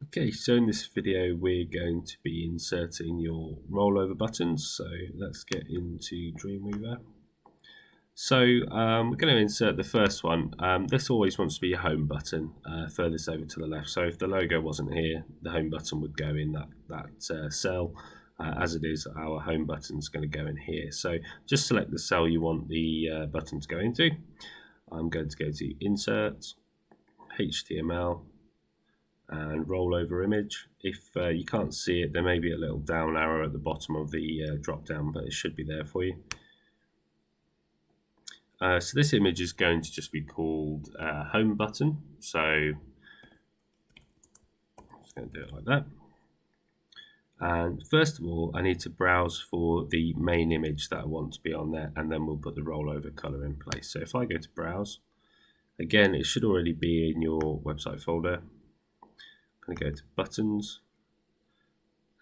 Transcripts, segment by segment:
Okay, so in this video we're going to be inserting your rollover buttons. So let's get into Dreamweaver. So we're going to insert the first one. This always wants to be a home button, furthest over to the left. So if the logo wasn't here, the home button would go in that cell. As it is, our home button is going to go in here. So just select the cell you want the button to go into. I'm going to go to Insert, HTML, and rollover image. If you can't see it, there may be a little down arrow at the bottom of the drop down, but it should be there for you. So this image is going to just be called home button. So I'm just going to do it like that. And first of all, I need to browse for the main image that I want to be on there, and then we'll put the rollover color in place. So if I go to browse, again, it should already be in your website folder. I'm going to go to buttons,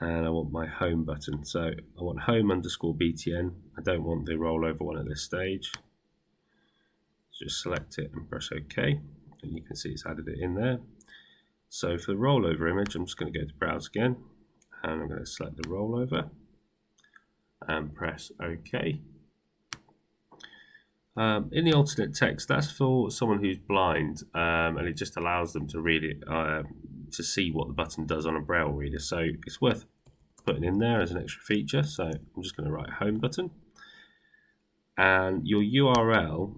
and I want my home button. So I want home_btn. I don't want the rollover one at this stage. Just select it and press OK, and you can see it's added it in there. So for the rollover image, I'm just going to go to browse again, and I'm going to select the rollover and press OK. In the alternate text, that's for someone who's blind, and it just allows them to read it, to see what the button does on a braille reader. So it's worth putting in there as an extra feature. So I'm just going to write home button. And your URL,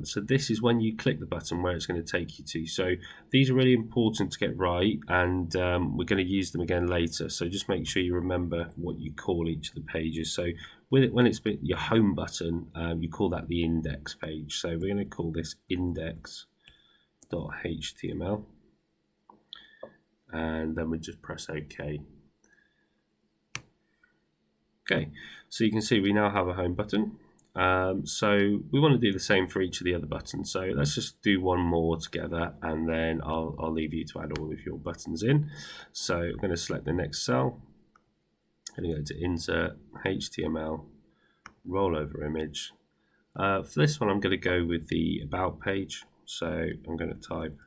so this is when you click the button where it's going to take you to. So these are really important to get right, and we're going to use them again later. So just make sure you remember what you call each of the pages. So when it's your home button, you call that the index page. So we're going to call this index.html, and then we just press OK. Okay, so you can see we now have a home button. So we want to do the same for each of the other buttons. So let's just do one more together, and then I'll leave you to add all of your buttons in. So I'm going to select the next cell. I'm going to go to Insert, HTML, Rollover Image. For this one, I'm going to go with the About page. So I'm going to type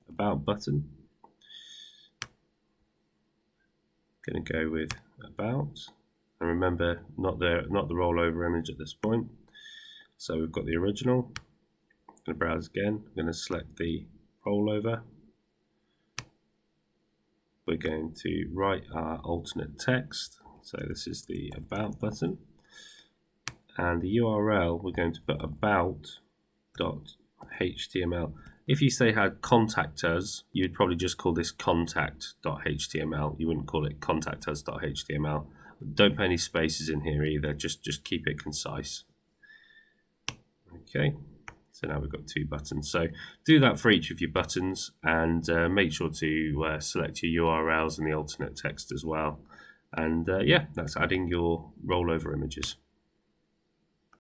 About button. I'm going to go with About. And remember, not the rollover image at this point. So we've got the original. I'm going to browse again. I'm going to select the rollover. We're going to write our alternate text. So this is the about button. And the URL, we're going to put about.html. If you say had contact us, you would probably just call this contact.html. You wouldn't call it contactus.html. Don't put any spaces in here either, just keep it concise. Okay, so now we've got two buttons. So do that for each of your buttons, and make sure to select your URLs and the alternate text as well. And yeah, that's adding your rollover images.